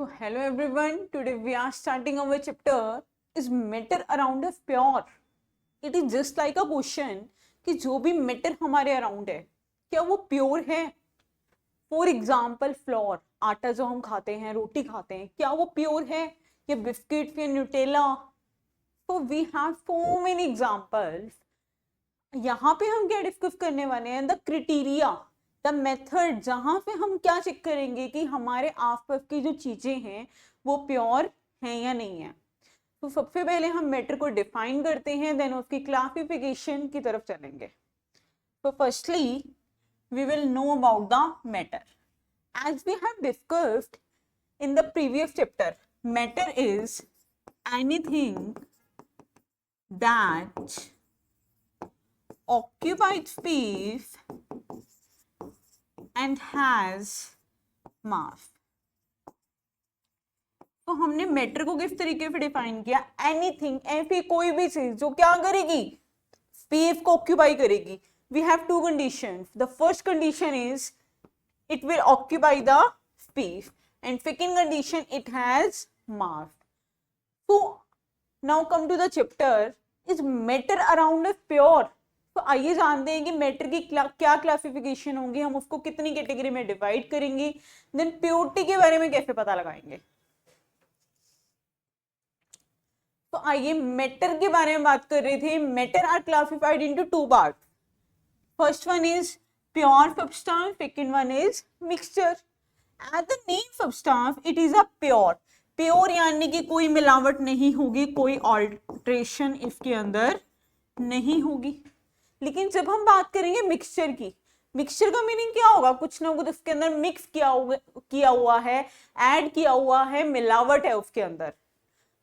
So hello everyone, today we are starting our chapter is matter around us pure. It is just like a question कि जो भी matter हमारे around है क्या वो pure है. फॉर एग्जाम्पल फ्लोर, आटा जो हम खाते हैं, रोटी खाते हैं, क्या वो प्योर है या बिस्किट या Nutella. So we have so many examples. यहाँ पे हम क्या डिस्कस करने वाले हैं, द क्रिटेरिया, द मेथड, जहाँ पे हम क्या चेक करेंगे कि हमारे आसपास की जो चीजें हैं वो प्योर हैं या नहीं है. तो सबसे पहले हम मैटर को डिफाइन करते हैं, देन उसकी क्लासिफिकेशन की तरफ चलेंगे. तो firstly we will know about the matter. As we have discussed in the previous chapter, matter is anything that occupies space and has mass. तो हमने मैटर को किस तरीके से डिफाइन किया, एनीथिंग, ऐसी कोई भी चीज जो क्या करेगी, स्पेस को ऑक्यूपाई करेगी. We have two conditions. The first condition is it will occupy the space and second condition it has mass. So now come to the chapter, is matter around us pure. तो आइए जानते हैं कि matter की क्या classification होगी, हम उसको कितनी कैटेगरी में डिवाइड करेंगे, देन प्योरिटी के बारे में कैसे पता लगाएंगे. तो आइए मैटर के बारे में बात कर रहे थे. Matter are classified into two part. First one is pure substance, second one is mixture. As the name substance, it is a pure. Pure यानी कि कोई मिलावट नहीं होगी, कोई ऑल्ट्रेशन इसके अंदर नहीं होगी. लेकिन जब हम बात करेंगे मिक्सचर की, मिक्सचर का मीनिंग क्या होगा, कुछ ना कुछ उसके अंदर मिक्स किया हुआ है, ऐड किया हुआ है, मिलावट है उसके अंदर.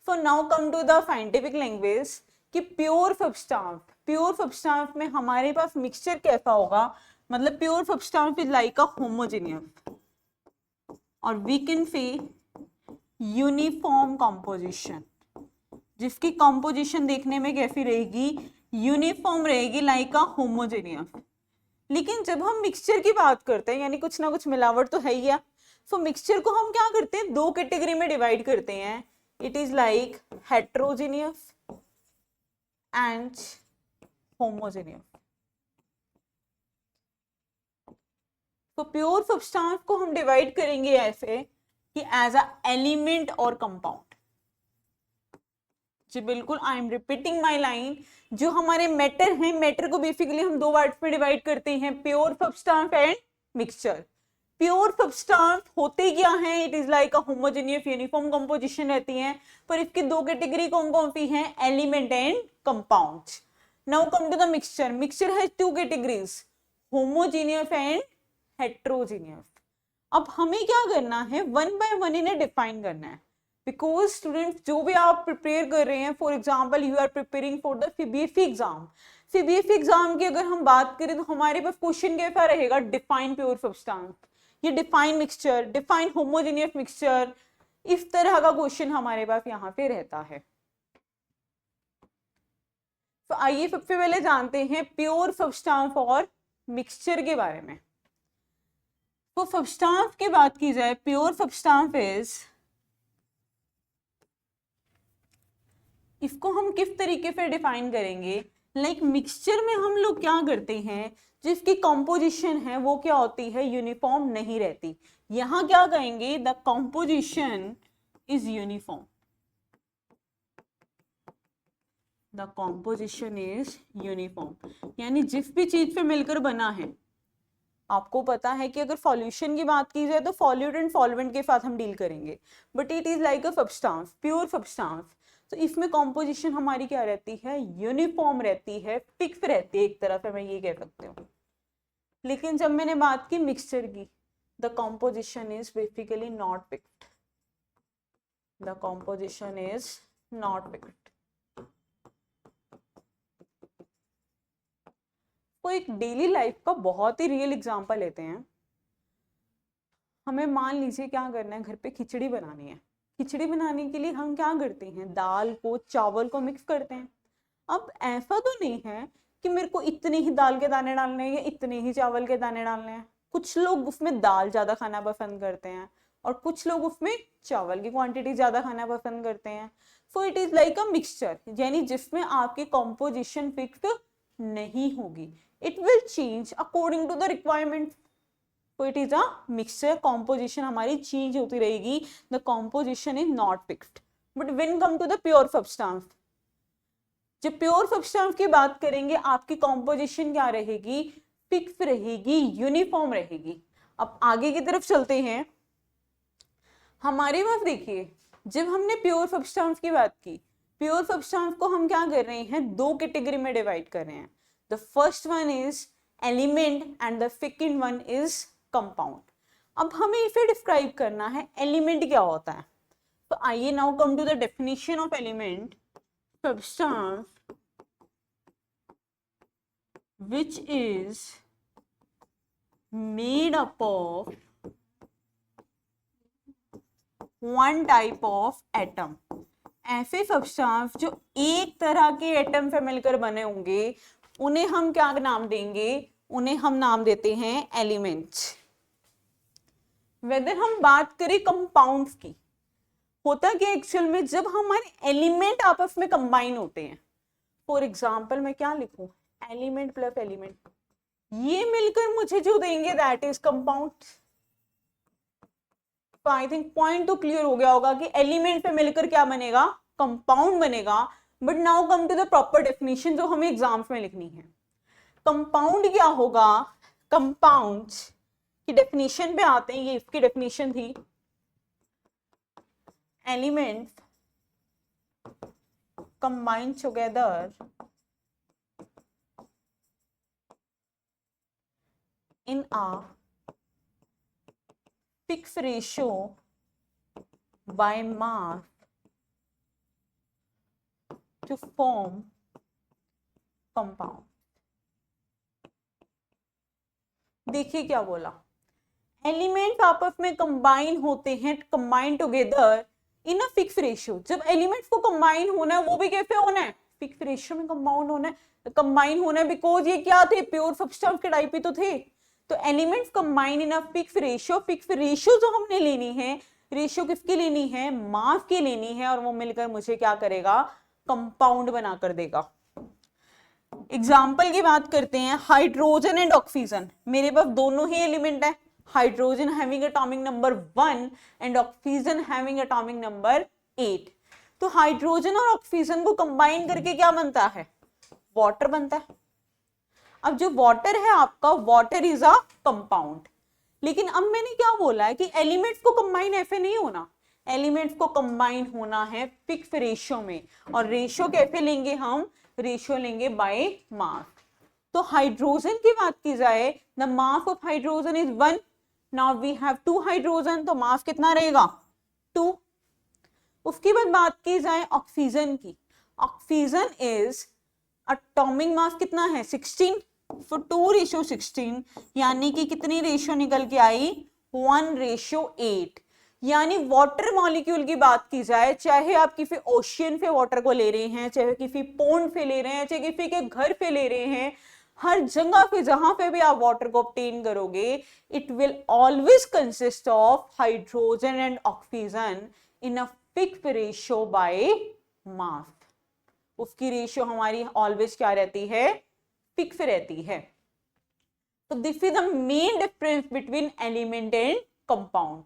So now come to the scientific language कि प्योर सब्सटेंस, प्योर सब्सटेंस में हमारे पास मिक्सचर कैसा होगा, मतलब pure substance is like a homogeneous और we can say uniform composition, जिसकी कंपोजिशन देखने में कैसी रहेगी, यूनिफॉर्म रहेगी, लाइक अ होमोजेनियस. लेकिन जब हम मिक्सचर की बात करते हैं, यानी कुछ ना कुछ मिलावट तो है ही है, सो मिक्सचर को हम क्या करते हैं, दो कैटेगरी में डिवाइड करते हैं. It is like heterogeneous and homogeneous. तो प्योर सब्सटेंस को हम डिवाइड करेंगे ऐसे कि एज अ एलिमेंट और कंपाउंड. जी बिल्कुल, I am repeating my line. जो हमारे मैटर हैं, मैटर को बेसिकली हम दो पार्ट में डिवाइड करते हैं, pure substance and mixture. Pure substance होते क्या है, it is like a homogeneous uniform composition रहती है. पर इसकी दो कैटेगरी कौन कौन सी हैं, element and compound. Now come to the mixture. Mixture has two categories, homogeneous and heterogeneous. अब हमें क्या करना है, वन बाय वन इन्हें डिफाइन करना है. बिकॉज स्टूडेंट जो भी आप प्रिपेयर कर रहे हैं, for example you are preparing for the CBSE exam. CBSE exam की अगर हम बात करें तो हमारे पास क्वेश्चन कैसा रहेगा, डिफाइन प्योर सब्सटेंस, ये define mixture, define homogeneous mixture, इस तरह का क्वेश्चन हमारे पास यहाँ पे रहता है. तो आइए सबसे पहले जानते हैं प्योर सब्सटेंस और मिक्सचर के बारे में. तो सब्सटेंस की बात की जाए, प्योर सब्सटेंस इज, इसको हम किस तरीके से डिफाइन करेंगे, लाइक मिक्सचर में हम लोग क्या करते हैं, जिसकी कंपोजिशन है वो क्या होती है, यूनिफॉर्म नहीं रहती. यहां क्या कहेंगे, the composition is uniform, the composition is uniform. यानी जिस भी चीज पे मिलकर बना है, आपको पता है कि अगर सॉल्यूशन की बात की जाए तो सॉल्यूट एंड सॉल्वेंट के साथ हम डील करेंगे, but it is like a substance, pure substance. तो इसमें कॉम्पोजिशन हमारी क्या रहती है, यूनिफॉर्म रहती है, फिक्स रहती है, एक तरह से मैं ये कह सकती हूँ. लेकिन जब मैंने बात की मिक्सचर की, the composition is basically not fixed, the composition is not fixed. तो एक डेली लाइफ का बहुत ही रियल एग्जांपल लेते हैं. हमें मान लीजिए क्या करना है, घर पे खिचड़ी बनानी है. खिचड़ी बनाने के लिए हम क्या करते हैं, दाल को चावल को मिक्स करते हैं. अब ऐसा तो नहीं है कि मेरे को इतने ही दाल के दाने डालने हैं या इतने ही चावल के दाने डालने हैं. कुछ लोग उसमें दाल ज्यादा खाना पसंद करते हैं, और कुछ लोग उसमें चावल की क्वांटिटी ज्यादा खाना पसंद करते हैं। So it is like a mixture, यानी जिसमें आपकी कॉम्पोजिशन फिक्स नहीं होगी, it will change according to the requirement. तो it is a mixture, composition हमारी चेंज होती रहेगी, the composition is not fixed. But when come to the pure substance, जब प्योर सब्सटेंस की बात करेंगे आपकी कॉम्पोजिशन क्या रहेगी, फिक्स रहेगी, यूनिफॉर्म रहेगी। अब आगे की तरफ चलते हैं। हमारे पास देखिए, जब हमने प्योर सब्सटेंस की बात की, प्योर सब्सटेंस को हम क्या कर रहे हैं, दो कैटेगरी में डिवाइड कर रहे हैं। The first one is element and the second one is compound. अब हमें इसे डिस्क्राइब करना है एलिमेंट क्या होता है। तो आइए now come to the definition of element. Substance which is made up of one type of atom। ऐसे सब्सटेंस जो एक तरह के एटम से मिलकर बने होंगे उन्हें हम क्या नाम देंगे, उन्हें हम नाम देते हैं एलिमेंट्स। वेदर हम बात करें कंपाउंड्स की, होता क्या एक्चुअल में, जब हमारे एलिमेंट आपस में कंबाइन होते हैं, फॉर एग्जाम्पल मैं क्या लिखूं, एलिमेंट प्लस एलिमेंट, ये मिलकर मुझे जो देंगे दैट इज कंपाउंड। तो आई थिंक पॉइंट तो क्लियर हो गया होगा कि एलिमेंट पे मिलकर क्या बनेगा, कंपाउंड बनेगा। But now come to the proper definition जो हमें एग्जाम्स में लिखनी है। कंपाउंड क्या होगा, कंपाउंड की डेफिनेशन पे आते हैं, ये इसकी डेफिनेशन थी, elements combine together in a fixed ratio by mass to form compound। देखिए क्या बोला, एलिमेंट आपस में कंबाइन होते हैं, combine together in a fix ratio. जब एलिमेंट्स को कंबाइन होना है वो भी कैसे होना है, फिक्स रेशियो में कंपाउंड होना है, कंबाइन होना है, बिकॉज ये क्या थे, प्योर सब्सटेंस के टाइप ही तो थे। तो elements combine in a fix ratio, fix ratio जो हमने लेनी है, रेशियो किसकी लेनी है, मास की लेनी है, और वो मिलकर मुझे क्या करेगा, कंपाउंड बनाकर देगा। एग्जाम्पल की बात करते हैं, हाइड्रोजन एंड ऑक्सीजन, मेरे पास दोनों ही एलिमेंट है, hydrogen having atomic number 1 and oxygen having atomic number 8। तो हाइड्रोजन और ऑक्सीजन को कंबाइन करके क्या बनता है, वाटर बनता है। अब जो वाटर है आपका, वाटर इज अ कंपाउंड। लेकिन अब मैंने क्या बोला है कि एलिमेंट्स को कंबाइन ऐसे नहीं होना, एलिमेंट्स को कंबाइन होना है फिक्स रेशियो में। और रेशियो कैसे लेंगे हम, रेशियो लेंगे बाय मास। तो हाइड्रोजन की बात की जाए, the mass of hydrogen is 1। Now we have 2 hydrogen, तो मास कितना रहेगा, 2। उसके बाद बात की जाए ऑक्सीजन की, ऑक्सीजन इज एटॉमिक मास कितना है, 16। फॉर 2:16, यानी कि कितनी रेशियो निकल के आई, 1:8। यानी वाटर मॉलिक्यूल की बात की जाए, चाहे आप किसी ओशियन से वाटर को ले रहे हैं, चाहे किसी पोंड से ले रहे हैं, चाहे किसी के घर पे ले रहे हैं, हर जगह पे जहां पे भी आप वाटर को ऑब्टेन करोगे, it will always consist of hydrogen and oxygen in a fixed ratio by mass. उसकी रेशियो हमारी ऑलवेज क्या रहती है, फिक्स रहती है। तो this is the main difference between element and compound.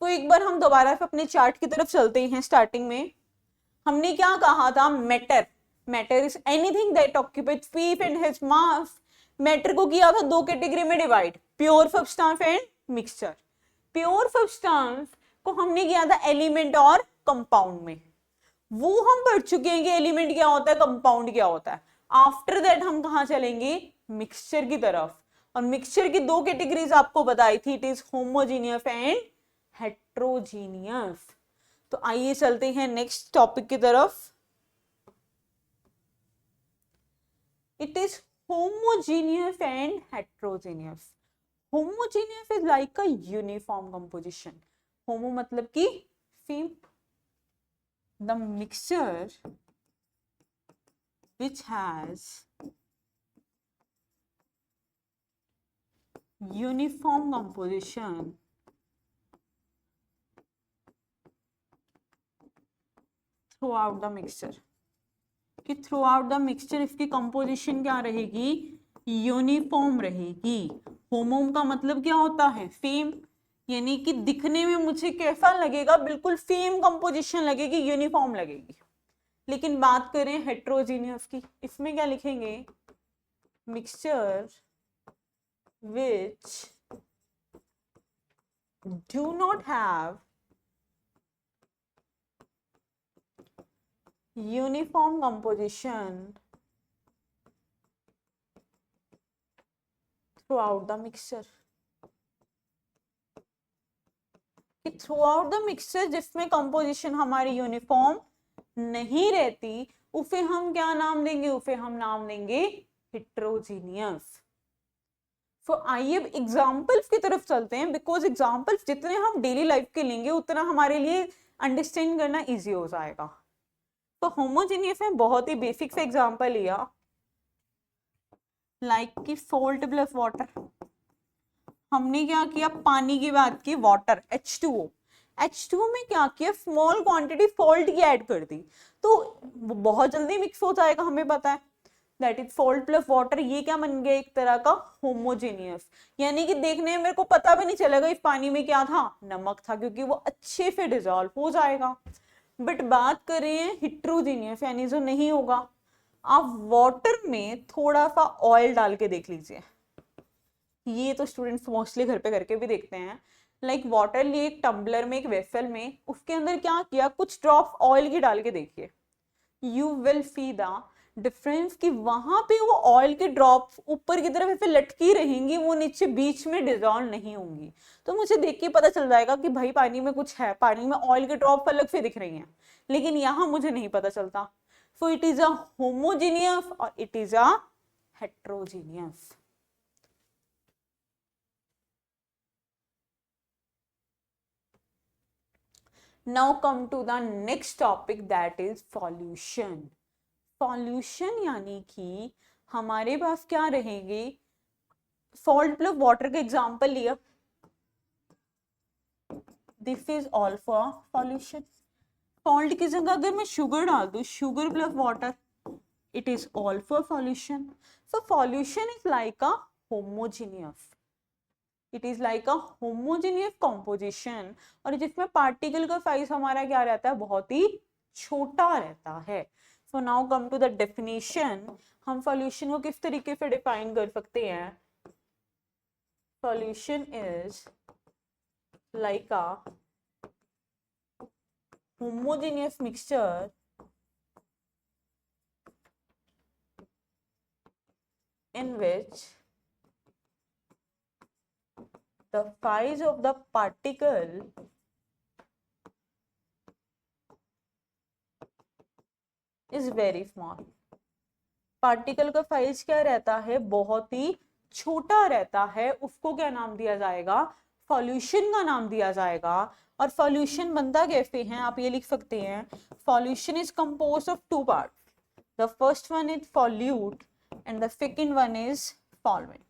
तो एक बार हम दोबारा से अपने चार्ट की तरफ चलते हैं। स्टार्टिंग में हमने क्या कहा था, matter, matter is anything that occupies space and has mass. Matter को किया था दो कैटेगरी में divide, pure substance and mixture. Pure substance को हमने किया था एलिमेंट और कंपाउंड में, वो हम पढ़ चुके हैं कि एलिमेंट क्या होता है, कंपाउंड क्या होता है। आफ्टर दैट हम कहां चलेंगे, मिक्सचर की तरफ। और मिक्सचर की दो कैटेगरीज आपको बताई थी, it is homogeneous and heterogeneous. तो आइए चलते हैं नेक्स्ट टॉपिक की तरफ। It is homogeneous and heterogeneous. Homogeneous is like a uniform composition. Homo मतलब कि same, the mixture which has uniform composition throughout the mixture, कि थ्रू आउट द मिक्सचर इसकी कंपोजिशन क्या रहेगी, यूनिफॉर्म रहेगी। होमोम का मतलब क्या होता है, सेम, यानी कि दिखने में मुझे कैसा लगेगा, बिल्कुल सेम कंपोजिशन लगेगी, यूनिफॉर्म लगेगी। लेकिन बात करें हेट्रोजीनियस की, इसमें क्या लिखेंगे, mixture which do not have uniform composition throughout the mixture, कि थ्रू आउट द मिक्सचर जिसमें कंपोजिशन हमारी यूनिफॉर्म नहीं रहती, उसे हम क्या नाम देंगे, उसे हम नाम देंगे हेट्रोजीनियस। तो आइए अब एग्जाम्पल्स की तरफ चलते हैं, बिकॉज एग्जाम्पल्स जितने हम डेली लाइफ के लेंगे उतना हमारे लिए अंडरस्टैंड करना इजी हो जाएगा। तो होमोजेनियस में बहुत ही बेसिक से एग्जाम्पल लिया, लाइक कि सोल्ट प्लस वाटर। हमने क्या किया, पानी की बात की, वाटर H2O, H2O में क्या किया, स्मॉल क्वांटिटी सॉल्ट की ऐड कर दी, तो बहुत जल्दी मिक्स हो जाएगा, हमें पता है, that is salt plus water. ये क्या बन गया, एक तरह का होमोजेनियस, यानी कि देखने में मेरे को पता भी नहीं चलेगा इस पानी में क्या था, नमक था, क्योंकि वो अच्छे से डिजॉल्व हो जाएगा। बट बात करें हेट्रोजीनियस, यानी जो नहीं होगा, आप वाटर में थोड़ा सा ऑयल डाल के देख लीजिए, ये तो स्टूडेंट्स मोस्टली घर पे करके भी देखते हैं। लाइक वाटर लिए एक टम्बलर में, एक वेसल में, उसके अंदर क्या किया, कुछ ड्रॉप ऑयल की डाल के देखिए, you will see the difference कि वहां पे वो ऑयल के ड्रॉप्स ऊपर की तरफ ऐसे लटकी रहेंगी, वो नीचे बीच में डिजॉल्व नहीं होंगी। तो मुझे देख के पता चल जाएगा कि भाई पानी में कुछ है, पानी में ऑयल के ड्रॉप अलग से दिख रही हैं, लेकिन यहाँ मुझे नहीं पता चलता। So it is a homogeneous और it is a heterogeneous. Now come to the next topic, that is solution. Solution यानी कि हमारे पास क्या रहेंगे, सॉल्ट प्लस वाटर का एग्जांपल लिया, this is all for solution. Salt की जगह अगर मैं शुगर डाल दूं, sugar plus water, it is all for solution. So solution is like a homogeneous, it is like a homogeneous composition, और जिसमें पार्टिकल का साइज हमारा क्या रहता है, बहुत ही छोटा रहता है। So now come to the definition, हम सॉल्यूशन को किस तरीके से डिफाइन कर सकते हैं, solution is like a homogeneous mixture in which the size of the particle is very small. Particle का साइज क्या रहता है, बहुत ही छोटा रहता है, उसको क्या नाम दिया जाएगा, सॉल्यूशन का नाम दिया जाएगा। और सॉल्यूशन बनता कैसे हैं, आप ये लिख सकते हैं, solution is composed of two part, the first one is solute and the second one is solvent.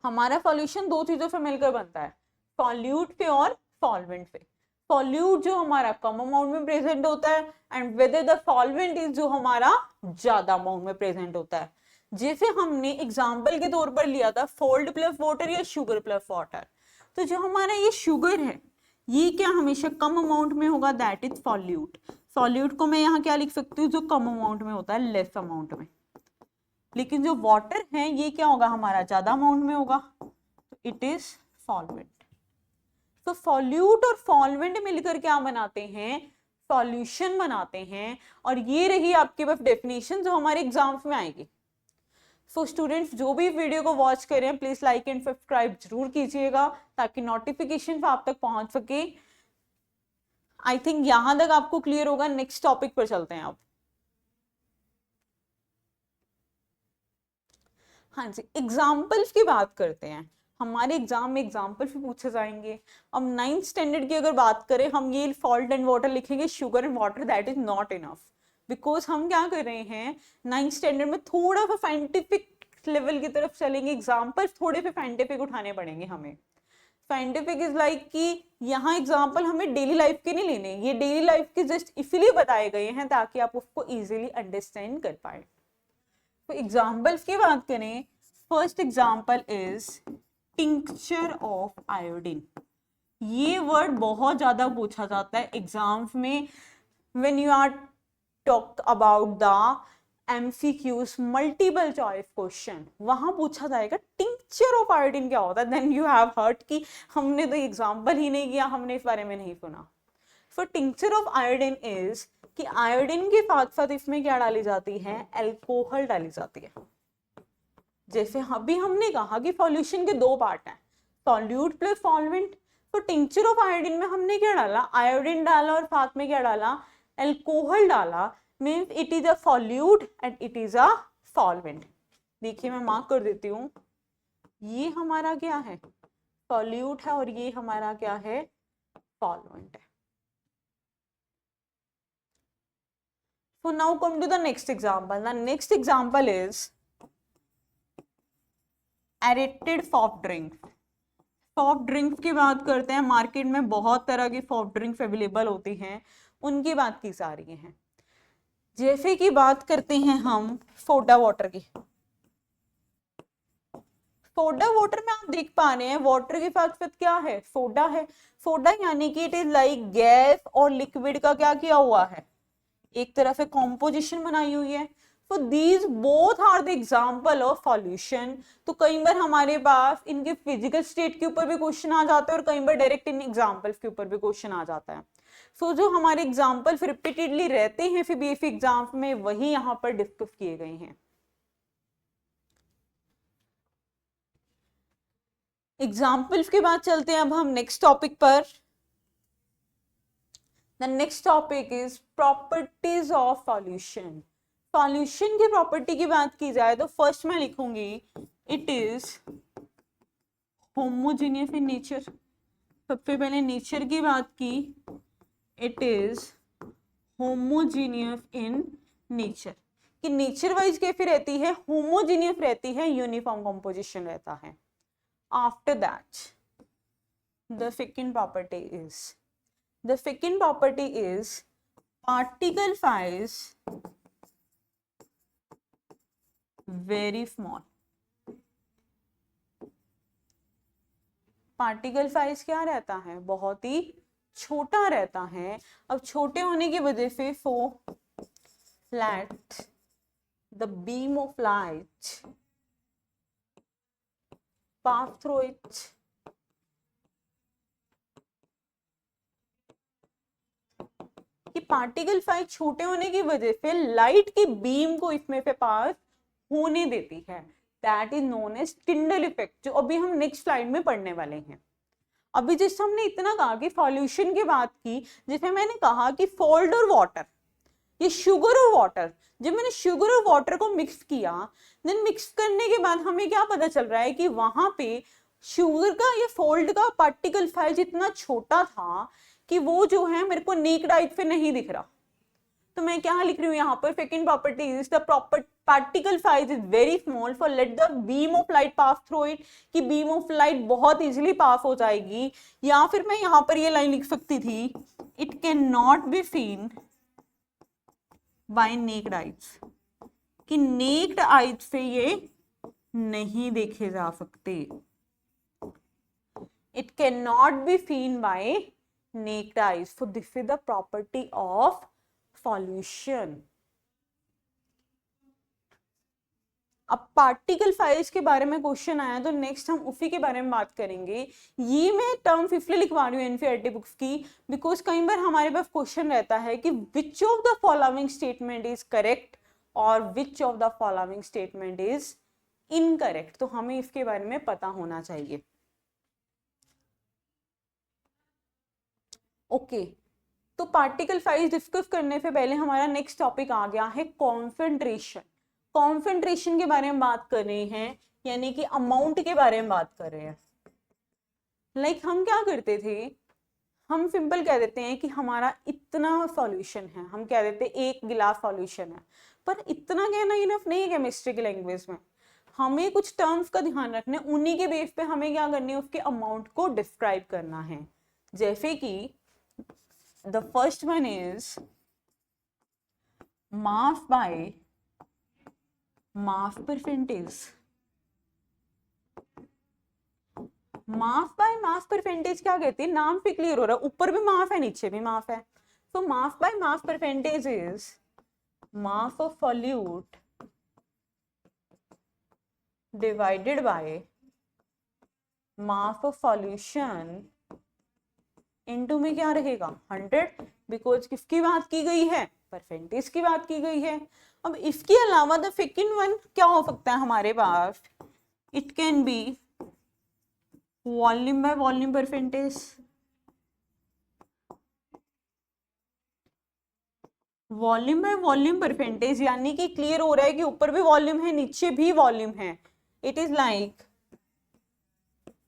हमारा सॉल्यूशन दो चीजों से मिलकर बनता है, सॉल्यूट पे और सॉल्वेंट पे। सॉल्यूट जो हमारा कम अमाउंट में प्रेजेंट होता है and whether the solvent is जो हमारा ज्यादा अमाउंट में प्रेजेंट होता है। जैसे हमने एग्जांपल के तौर पर लिया था सोल्ट प्लस वाटर या शुगर प्लस वाटर, तो जो हमारा ये शुगर है ये क्या हमेशा कम अमाउंट में होगा, दैट इज सॉल्यूट। सॉल्यूट को मैं यहाँ क्या लिख सकती हूँ, जो कम अमाउंट में होता है, लेस अमाउंट में। लेकिन जो वाटर है ये क्या होगा, हमारा ज्यादा अमाउंट में होगा, तो इट इज सॉल्वेंट। तो सॉल्यूट और सॉल्वेंट मिलकर क्या बनाते हैं, सॉल्यूशन बनाते हैं। और ये रही आपके पास डेफिनेशन जो हमारे एग्जाम्स में आएगी। सो स्टूडेंट्स जो भी वीडियो को वॉच करें प्लीज लाइक एंड सब्सक्राइब जरूर कीजिएगा ताकि नोटिफिकेशन आप तक पहुंच सके। आई थिंक यहां तक आपको क्लियर होगा। नेक्स्ट टॉपिक पर चलते हैं आप। हाँ जी, एग्जाम्पल्स की बात करते हैं। हमारे एग्जाम में एग्जाम्पल भी पूछे जाएंगे। अब 9th स्टैंडर्ड की अगर बात करें, हम ये सॉल्ट एंड वाटर लिखेंगे, sugar and water, that is not enough, because हम क्या कर रहे हैं 9th स्टैंडर्ड में थोड़ा सा साइंटिफिक लेवल की तरफ चलेंगे, एग्जाम्पल्स थोड़े से साइंटिफिक उठाने पड़ेंगे हमें। साइंटिफिक इज लाइक कि यहाँ एग्जाम्पल हमें डेली लाइफ के नहीं लेने, ये डेली लाइफ के जस्ट इसलिए बताए गए हैं ताकि आप उसको इजीली अंडरस्टैंड कर पाए। तो एग्जाम्पल्स की बात करें, first example is tincture of iodine. ये वर्ड बहुत ज्यादा पूछा जाता है एग्जाम्स में, when you are talk about the MCQs multiple choice question, वहां पूछा जाएगा टिंक्चर ऑफ आयोडीन क्या होता है। देन यू हैव हर्ड कि हमने तो एग्जाम्पल ही नहीं किया, हमने इस बारे में नहीं सुना। सो टिंक्चर ऑफ आयोडीन इज कि आयोडीन के साथ साथ इसमें क्या डाली जाती है, एल्कोहल डाली जाती है। जैसे अभी हमने कहा कि सॉल्यूशन के दो पार्ट हैं, सॉल्यूट प्लस सॉल्वेंट। तो टिंक्चर ऑफ आयोडीन में हमने क्या डाला, आयोडीन डाला और साथ में क्या डाला, एल्कोहल डाला। Means it is a solute and it is a solvent. देखिए मैं मार्क कर देती हूँ, ये हमारा क्या है, सॉल्यूट है और ये हमारा क्या है, सॉल्वेंट है। So now come to the next example. The next example is aerated soft drinks. Soft drinks की बात करते हैं, मार्केट में बहुत तरह की सॉफ्ट ड्रिंक्स अवेलेबल होती हैं, उनकी बात की जा रही है। जैसे कि बात करते हैं हम सोडा वाटर की। सोडा वाटर में आप देख पा रहे हैं वाटर के साथ साथ क्या है, सोडा है। सोडा यानी कि इट इज लाइक गैस और लिक्विड का क्या किया हुआ है, एक तरह से कॉम्पोजिशन बनाई हुई है। तो these both are the example of solution. तो कई बार हमारे पास इनके फिजिकल स्टेट के ऊपर भी क्वेश्चन आ जाता है और कई बार डायरेक्ट इन एग्जाम्पल्स के ऊपर भी क्वेश्चन आ जाता है। सो जो हमारे एग्जाम्पल्स रिपीटेडली रहते हैं सीबीएसई एग्जाम में, वही यहाँ पर डिस्कस किए गए हैं। एग्जाम्पल्स के बाद चलते हैं अब हम नेक्स्ट टॉपिक पर। The next topic is properties of solution. Solution की प्रॉपर्टी की बात की जाए तो फर्स्ट मैं लिखूंगी it is homogeneous in nature. सबसे पहले नेचर की बात की, it is homogeneous in nature, कि नेचर वाइज कैसी रहती है, होमोजेनियस रहती है, यूनिफॉर्म कंपोजिशन रहता है। After that the second property is particle size very small. Particle size क्या रहता है, बहुत ही छोटा रहता है। अब छोटे होने की वजह से so let the beam of light pass through it. कि पार्टिकल साइज छोटे होने की वजह से लाइट की बीम को इसमें से पास होने देती है। That is known as Tyndall effect, जो अभी हम नेक्स्ट स्लाइड में पढ़ने वाले हैं। अभी जैसे हमने इतना कहा कि सॉल्यूशन की बात की, जिसमें मैंने कहा कि सॉल्ट और वाटर, ये शुगर और वाटर, जब मैंने शुगर और वाटर को मिक्स किया, देन मिक्स करने के बाद हमें क्या पता चल रहा है कि वहां पे शुगर का या सॉल्ट का पार्टिकल साइज इतना छोटा था कि वो जो है मेरे को नेक्ड आई पे नहीं दिख रहा। तो मैं क्या लिख रही हूँ यहाँ पर, second property is the proper particle size is very small for let the beam of light pass through it, कि बीम ऑफ लाइट बहुत इजीली पास हो जाएगी। या फिर मैं यहाँ पर ये लाइन लिख सकती थी, it can not be seen by naked eyes, कि नेक्ड आइज से ये नहीं देखे जा सकते। It can not be seen by naked eyes, so this is the property of solution. अब पार्टिकल साइज के बारे में क्वेश्चन आया तो नेक्स्ट हम उसी के बारे में बात करेंगे। ये मैं टर्म फिफ्थली लिखवा रही हूँ एनसीईआरटी बुक्स की, बिकॉज कई बार हमारे पास क्वेश्चन रहता है कि which of the following statement is correct और which of the following statement is incorrect. तो हमें इसके बारे में पता होना चाहिए। ओके, तो पार्टिकल साइज डिस्कस करने से पहले हमारा नेक्स्ट टॉपिक आ गया है कॉन्सेंट्रेशन। कॉन्सेंट्रेशन के बारे में बात कर रहे हैं, यानी कि अमाउंट के बारे में बात कर रहे हैं। लाइक हम क्या करते थे, हम सिंपल कह देते हैं कि हमारा इतना सॉल्यूशन है, हम कह देते हैं 1 गिलास सॉल्यूशन है, पर इतना कहना इनफ नहीं है केमिस्ट्री की लैंग्वेज में। हमें कुछ टर्म्स का ध्यान रखना है, उन्हीं के बेस पे हमें क्या करना है, उसके अमाउंट को डिस्क्राइब करना है। जैसे कि the first one is mass by mass percentage. Mass by mass percentage क्या कहते हैं, नाम पे क्लियर हो रहा है, ऊपर भी मास है नीचे भी मास है। तो मास by mass percentage is mass of solute divided by mass of solution into में क्या रहेगा 100, बिकॉज किसकी बात की गई है, परसेंटेज की बात की गई है। अब इसके अलावा द सेकंड वन क्या हो सकता है हमारे पास, it can be volume by volume percentage. Volume by volume percentage यानी कि क्लियर हो रहा है कि ऊपर भी वॉल्यूम है नीचे भी वॉल्यूम है। It is like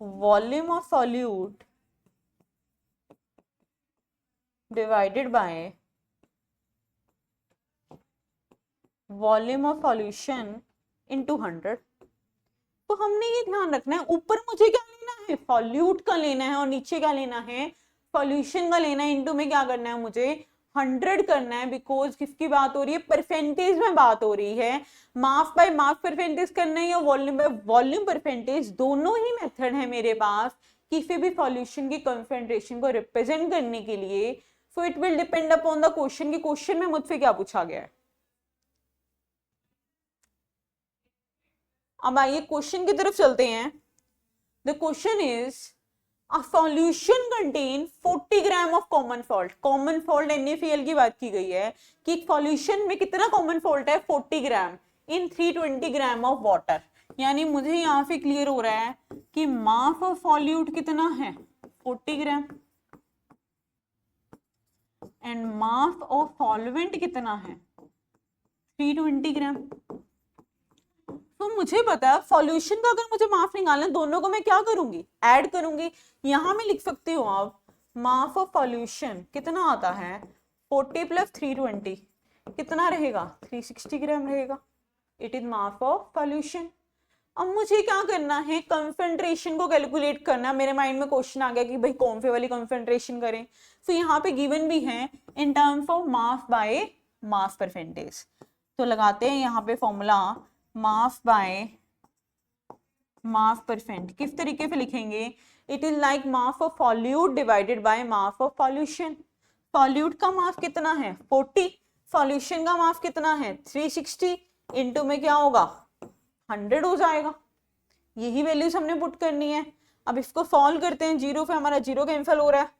volume of solute divided by volume of solution into 100। तो हमने ये ध्यान रखना है, ऊपर मुझे क्या लेना है, सॉल्यूट का लेना है, और नीचे क्या लेना है, सॉल्यूशन का लेना है। इनटू में क्या करना है, मुझे 100 करना है, बिकॉज किसकी बात हो रही है, परसेंटेज में बात हो रही है। मास बाय मास परसेंटेज करना है या वॉल्यूम बाय वॉल्यूम परसेंटेज, दोनों ही मेथड है मेरे पास किसी भी सॉल्यूशन की कंसंट्रेशन को रिप्रेजेंट करने के लिए। So it will depend upon the question, की क्वेश्चन में मुझसे क्या पूछा गया है। अब आइए क्वेश्चन की तरफ चलते हैं। The question is a solution contain 40 gram of common salt. Common salt NaCl की बात की गई है कि सॉल्यूशन में कितना कॉमन सॉल्ट है, 40 ग्राम इन 320 ग्राम ऑफ वाटर। यानी मुझे यहां से क्लियर हो रहा है कि मास ऑफ सॉल्यूट कितना है 40 gram and mass of solvent कितना है 320 ग्राम। तो मुझे पता है सॉल्यूशन का अगर मुझे मास निकालना है, दोनों को मैं क्या करूंगी, ऐड करूंगी। यहां मैं लिख सकती हूँ आप मास ऑफ सॉल्यूशन कितना आता है 40 प्लस 320 कितना रहेगा 360 ग्राम रहेगा। It is mass of solution. अब मुझे क्या करना है, कंसंट्रेशन को कैलकुलेट करना। मेरे माइंड में क्वेश्चन आ गया कि भाई कौन से वाली कंसंट्रेशन करें। तो यहाँ पे गिवन भी है in terms of mass by mass percentage. तो लगाते हैं यहाँ पे formula mass by mass percent. किस तरीके से लिखेंगे, it is like mass of solute divided by mass of solution. Solute का मास कितना है 40, सॉल्यूशन का मास कितना है 360, इनटू में क्या होगा 100 हो जाएगा। यही वैल्यूज हमने पुट करनी है। अब इसको सॉल्व करते हैं, जीरो पे हमारा जीरो कैंसिल हो रहा है,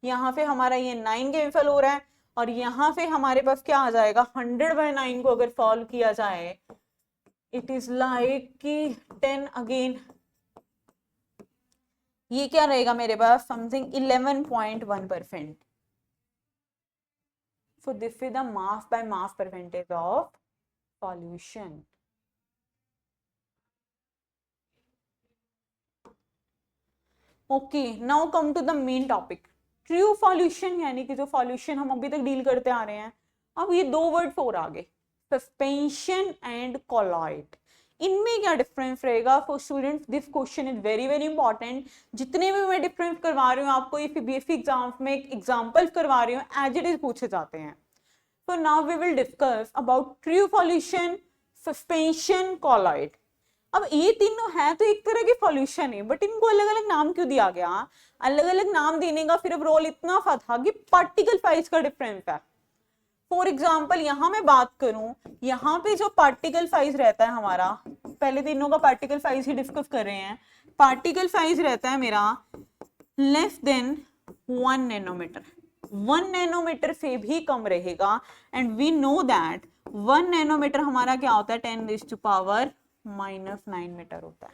यहाँ पे हमारा ये 9 कैंसिल हो रहा है, और यहाँ पे हमारे पास क्या आ जाएगा 100/9 को अगर सॉल्व किया जाए इट इज लाइक कि 10 अगेन, ये क्या रहेगा मेरे पास something 11.1%। So this is the mass by mass percentage of solution. Okay, now come to the main topic, true solution, यानी कि जो सॉल्यूशन हम अभी तक डील करते आ रहे हैं। अब ये दो वर्ड्स और आ गए, सस्पेंशन एंड कोलॉइड। इनमें क्या डिफरेंस रहेगा for students, this question is very very important. जितने भी मैं डिफरेंस करवा रही हूँ आपको, ये सीबीएसई एग्जाम्स में एग्जाम्पल्स करवा रही हूँ, एज इट इज पूछे जाते हैं। So now we will discuss about true solution, suspension, colloid. अब ये तीनों है तो एक तरह की सॉल्यूशन है, बट इनको अलग अलग नाम क्यों दिया गया, अलग अलग नाम देने का सिर्फ रोल इतना सा था कि पार्टिकल साइज का डिफरेंस है। फॉर एग्जाम्पल यहाँ मैं बात करूं, यहाँ पे जो पार्टिकल साइज रहता है हमारा, पहले तीनों का पार्टिकल साइज ही डिस्कस कर रहे हैं। पार्टिकल साइज रहता है मेरा लेस देन 1 नैनोमीटर, 1 नैनोमीटर से भी कम रहेगा। And we know that 1 nanometer हमारा क्या होता है 10⁻⁻⁹ मीटर होता है।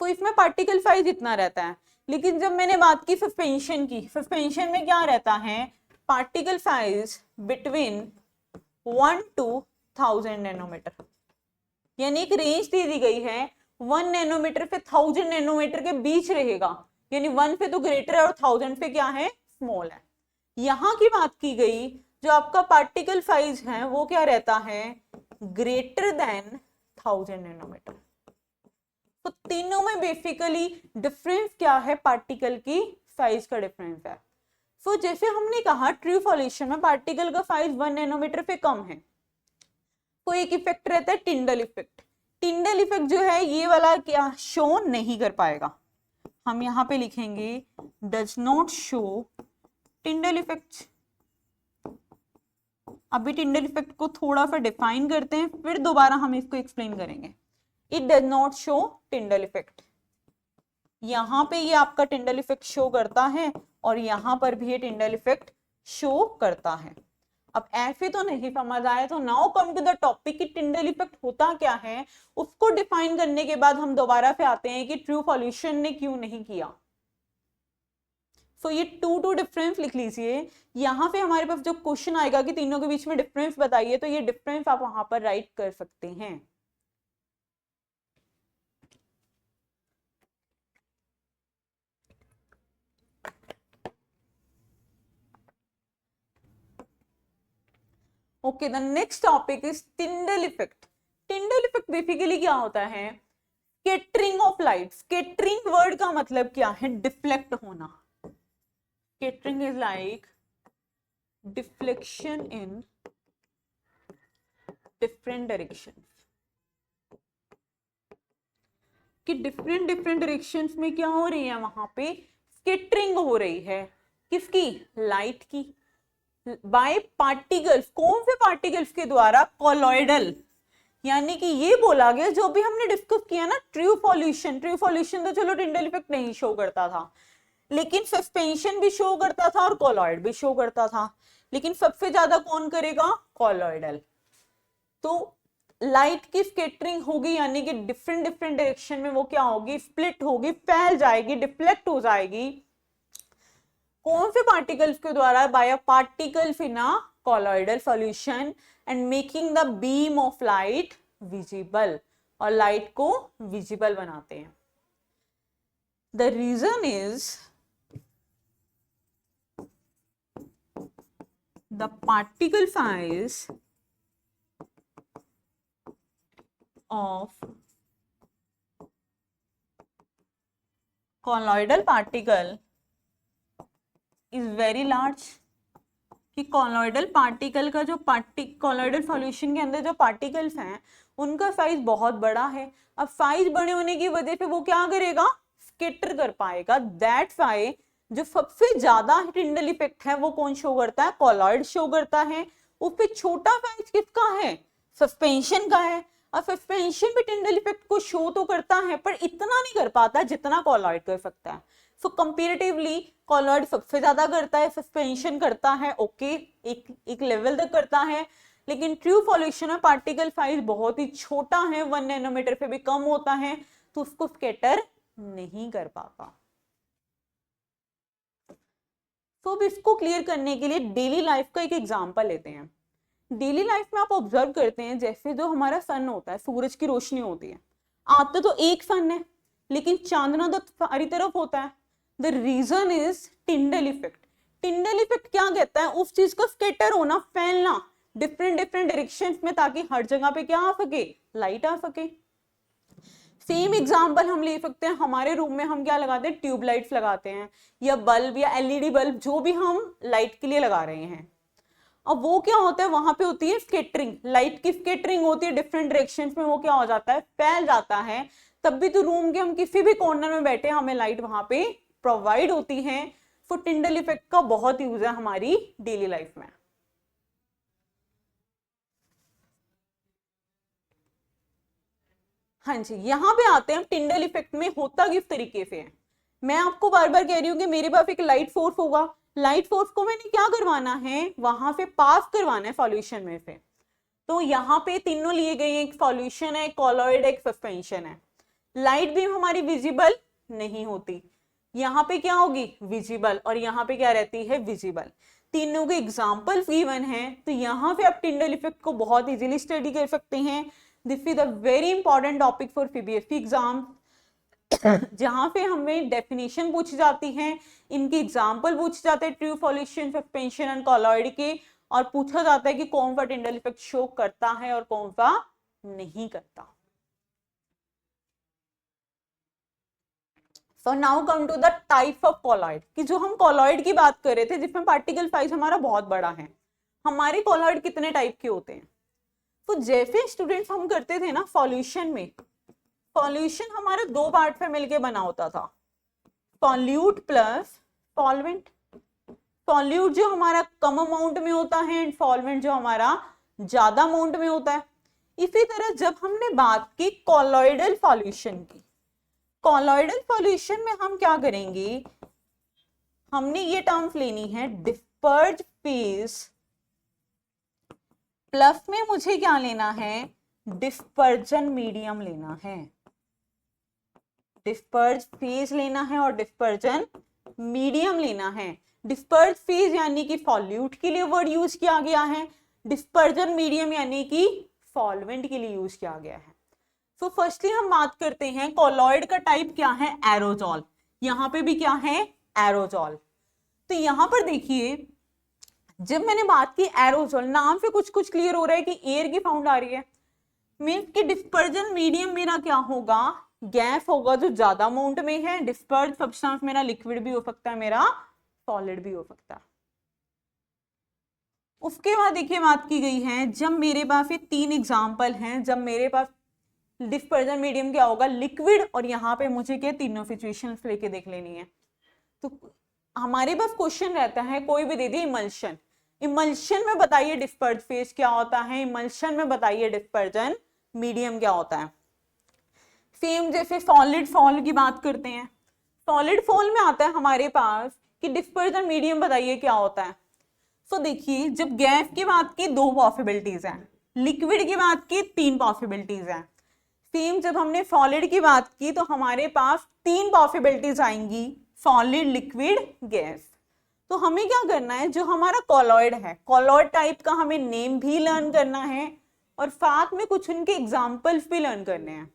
तो इसमें पार्टिकल साइज इतना रहता है। लेकिन जब मैंने बात की सस्पेंशन की, सस्पेंशन में क्या रहता है particle size between 1 to 1000 nanometer, यानी एक रेंज दे दी गई है 1 नैनोमीटर से 1000 नैनोमीटर के बीच रहेगा, यानी 1 पे तो ग्रेटर है और 1000 पे क्या है स्मॉल है। यहां की बात की गई जो आपका पार्टिकल साइज है वो क्या रहता है ग्रेटर देन 1000 नैनोमीटर। तो तीनों में बेसिकली डिफरेंस क्या है, पार्टिकल की साइज का डिफरेंस है। तो जैसे हमने कहा ट्रू सॉल्यूशन में पार्टिकल का साइज 1 नैनोमीटर से कम है, तो एक इफेक्ट रहता है टिंडल इफेक्ट। टिंडल इफेक्ट जो है ये वाला क्या शो नहीं कर पाएगा, हम यहाँ पे लिखेंगे does not show Tyndall effect. अभी टिंडल इफेक्ट को थोड़ा सा डिफाइन करते हैं, फिर दोबारा हम इसको एक्सप्लेन करेंगे। It does not show Tyndall effect. यहाँ पे ये आपका टिंडल इफेक्ट शो करता है और यहाँ पर भी ये टिंडल इफेक्ट शो करता है। अब ऐसे तो नहीं समझ आए, तो now come to the topic कि टिंडल इफेक्ट होता क्या है। उसको डिफाइन करने के बाद हम दोबारा से आते हैं कि ट्रू सॉल्यूशन ने क्यों नहीं किया। तो ये टू डिफरेंस लिख लीजिए। यहाँ पे हमारे पास जो क्वेश्चन आएगा कि तीनों के बीच में डिफरेंस बताइए, तो ये डिफरेंस आप वहां पर राइट कर सकते हैं। Okay, the next topic is Tyndall effect. Tyndall effect basically क्या होता है, scattering of light. Scattering word का मतलब क्या है, डिफ्लेक्ट होना। Scattering is like deflection in different direction. कि डिफरेंट डायरेक्शंस में क्या हो रही है, वहां पे स्कैटरिंग हो रही है। किसकी, लाइट की, बाय पार्टिकल्स। कौन से पार्टिकल्स के द्वारा, कॉलॉइडल। यानी कि ये बोला गया जो भी हमने डिस्कस किया ना, ट्रू सॉल्यूशन। ट्रू सॉल्यूशन तो चलो टिंडल इफेक्ट नहीं शो करता था, लेकिन सस्पेंशन भी शो करता था और कॉलॉइड भी शो करता था, लेकिन सबसे ज्यादा कौन करेगा, कॉलॉइडल। तो लाइट की स्कैटरिंग होगी, यानी कि डिफरेंट डायरेक्शन में वो क्या होगी, स्प्लिट होगी, फैल जाएगी, डिफ्लेक्ट हो जाएगी। कौन से पार्टिकल्स के द्वारा, by a particles in a colloidal solution and making the beam of light visible, और लाइट को विजिबल बनाते हैं। The reason is the particle size of colloidal particle is very large. कि कॉलॉइडल पार्टिकल का जो colloidal solution के अंदर जो पार्टिकल्स हैं उनका साइज बहुत बड़ा है। अब साइज बड़े होने की वजह से वो क्या करेगा, स्कैटर कर पाएगा। दैट्स व्हाई जो सबसे ज्यादा टिंडल इफेक्ट है वो कौन शो करता है, कॉलॉइड शो करता है। उस पे छोटा साइज किसका है, सस्पेंशन का है। और सस्पेंशन भी टिंडल इफेक्ट को शो तो करता है, पर इतना नहीं कर पाता जितना कॉलॉइड कर सकता है। सो कंपैरेटिवली कॉलॉइड सबसे ज्यादा करता है, सस्पेंशन करता है, ओके, एक लेवल तक करता है। लेकिन ट्रू सॉल्यूशन में पार्टिकल साइज बहुत ही छोटा है, 1 नैनोमीटर पे भी कम होता है, तो उसको स्कैटर नहीं कर पाता। तो अब इसको क्लियर करने के लिए डेली लाइफ का एक एग्जांपल लेते हैं। डेली लाइफ में आप ऑब्जर्व करते हैं, जैसे जो हमारा सन होता है, सूरज की रोशनी होती है, आता तो एक सन है, लेकिन चांदना तो सारी तरफ होता है। The reason is Tyndall effect. Tyndall effect क्या कहता है, उस चीज का स्कैटर होना, फैलना डिफरेंट डायरेक्शंस में, ताकि हर जगह पे क्या आ सके, लाइट आ सके। सेम एग्जांपल हम ले सकते हैं, हमारे रूम में हम क्या लगाते हैं, ट्यूबलाइट्स लगाते हैं, या बल्ब या एलईडी बल्ब, जो भी हम लाइट के लिए लगा रहे हैं। अब वो क्या होता है, वहां पे होती है स्कैटरिंग, लाइट की स्कैटरिंग होती है डिफरेंट डायरेक्शंस में, वो क्या हो जाता है, फैल जाता है। तब भी तो रूम के हम किसी भी कॉर्नर में बैठे, हमें लाइट वहां पे प्रोवाइड होती है। तो टिंडल इफेक्ट का बहुत यूज है हमारी डेली लाइफ में। हाँ जी, यहाँ पे आते हैं, टिंडल इफेक्ट में होता किस तरीके से है। मैं आपको बार बार कह रही हूँ कि मेरे पास एक लाइट फोर्स होगा, लाइट फोर्स को मैंने क्या करवाना है, वहां से पास करवाना है सॉल्यूशन में से। तो यहाँ पे तीनों लिए गए, एक सॉल्यूशन है, कॉलॉइड, एक सस्पेंशन है। लाइट बीम हमारी विजिबल नहीं होती, यहाँ पे क्या होगी, विजिबल, और यहाँ पे क्या रहती है, विजिबल। तीनों के एग्जाम्पल गिवन है, तो यहाँ पे आप टिंडल इफेक्ट को बहुत इजीली स्टडी कर सकते हैं। This is a very important topic for CBSE exam, जहां पे हमें डेफिनेशन पूछी जाती है, इनके एग्जाम्पल पूछे जाते हैं, true solution, suspension and colloid के, और पूछा जाता है कि कौन सा टिंडल इफेक्ट शो करता है और कौन सा नहीं करता। So now come to the type of colloid, कि जो हम कॉलॉइड की बात कर रहे थे जिसमें पार्टिकल साइज हमारा बहुत बड़ा है, हमारे कॉलॉइड कितने टाइप के होते हैं। तो जैसे स्टूडेंट्स हम करते थे ना सॉल्यूशन में, सॉल्यूशन हमारा दो पार्ट में मिलके बना होता था, सॉल्यूट प्लस सॉल्वेंट। सॉल्यूट जो हमारा कम अमाउंट में होता है एंड सॉल्वेंट जो हमारा ज्यादा अमाउंट में होता है। इसी तरह जब हमने बात की कॉलॉइडल सॉल्यूशन की, कॉलॉइडल सॉल्यूशन में हम क्या करेंगे, हमने ये टर्म्स लेनी है डिस्पर्ज फेज, प्लस में मुझे क्या लेना है, डिस्पर्जन मीडियम लेना है, डिस्पर्ज फेज लेना है और डिस्पर्जन मीडियम लेना है। डिस्पर्ज फेज यानी कि सॉल्यूट के लिए वर्ड यूज किया गया है, डिस्पर्जन मीडियम यानी कि सॉल्वेंट के लिए यूज किया गया है। तो फर्स्टली हम बात करते हैं कॉलॉइड का टाइप क्या है, एरोजॉल। यहां पे भी क्या है, एरोजॉल। तो यहां पर देखिए जब मैंने बात की एरोजॉल, नाम से कुछ कुछ क्लियर हो रहा है कि एयर की साउंड आ रही है, मीन्स कि डिस्पर्जन मीडियम मेरा क्या होगा, गैस होगा जो ज्यादा अमाउंट में है। डिस्पर्ज सब्सटेंस मेरा लिक्विड भी हो सकता है, मेरा सॉलिड भी हो सकता है। उसके बाद देखिए बात की गई है, जब मेरे पास ये तीन एग्जाम्पल हैं, जब मेरे पास डिस्पर्जन मीडियम क्या होगा, लिक्विड, और यहाँ पे मुझे क्या तीनों सिचुएशंस लेके देख लेनी है। तो हमारे पास क्वेश्चन रहता है कोई भी दे दिए इमल्शन, इमल्शन में बताइए डिस्पर्ज फेज क्या होता है, इमल्शन में बताइए डिस्पर्जन मीडियम क्या होता है। सेम जैसे सॉलिड फॉल की बात करते हैं, सॉलिड फॉल में आता है हमारे पास कि डिस्पर्जन मीडियम बताइए क्या होता है। तो देखिए जब गैस की बात की दो पॉसिबिलिटीज हैं, लिक्विड की बात की तीन पॉसिबिलिटीज हैं, सेम जब हमने सॉलिड की बात की तो हमारे पास तीन पॉसिबिलिटीज आएंगी, सॉलिड लिक्विड गैस। तो हमें क्या करना है, जो हमारा कॉलॉइड है, कॉलॉइड टाइप का हमें नेम भी लर्न करना है और साथ में कुछ उनके एग्जाम्पल्स भी लर्न करने हैं।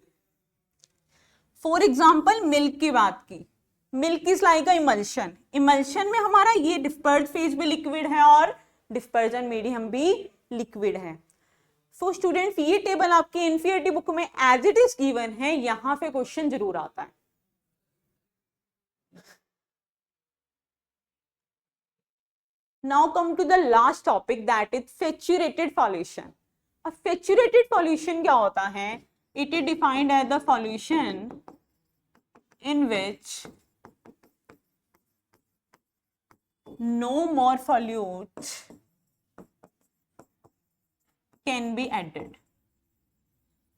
फॉर एग्जाम्पल मिल्क की बात की, milk is like a emulsion, emulsion में हमारा ये डिस्पर्ज फेज भी लिक्विड है और डिस्पर्जन मीडियम भी लिक्विड है। सो स्टूडेंट्स ये टेबल आपकी एनसीईआरटी बुक में एज इट इज गिवन है, यहां पे क्वेश्चन जरूर आता है। Now come to the last topic, that is saturated solution. अब saturated solution क्या होता है, it is defined as the solution in which no more solute can be added,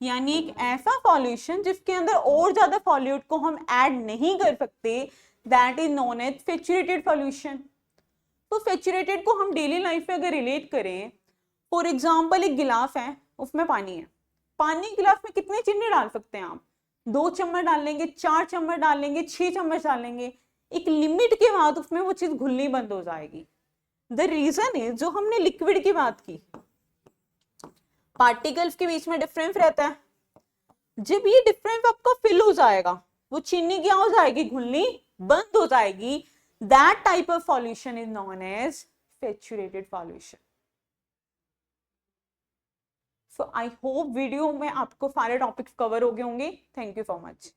यानी एक ऐसा सॉल्यूशन जिसके अंदर और ज्यादा सॉल्यूट को हम ऐड नहीं कर सकते, that is known as saturated solution. तो सैचुरेटेड को हम डेली लाइफ में अगर रिलेट करें, फॉर एग्जाम्पल एक गिलास है उसमें पानी है, पानी गिलास में कितने चीनी डाल सकते हैं आप, 2 चम्मच डाल लेंगे, 4 चम्मच डाल लेंगे, 6 चम्मच डाल लेंगे, एक लिमिट के बाद उसमें वो चीज घुलनी बंद हो जाएगी। द रीजन इज जो हमने लिक्विड की बात की, पार्टिकल्स के बीच में डिफरेंस रहता है, जब ये डिफरेंस आपका फिल हो जाएगा वो चीनी क्या हो जाएगी, घुलनी बंद हो जाएगी। That type of solution is known as saturated solution. So I hope video में आपको सारे टॉपिक्स कवर हो गए होंगे। Thank you so much.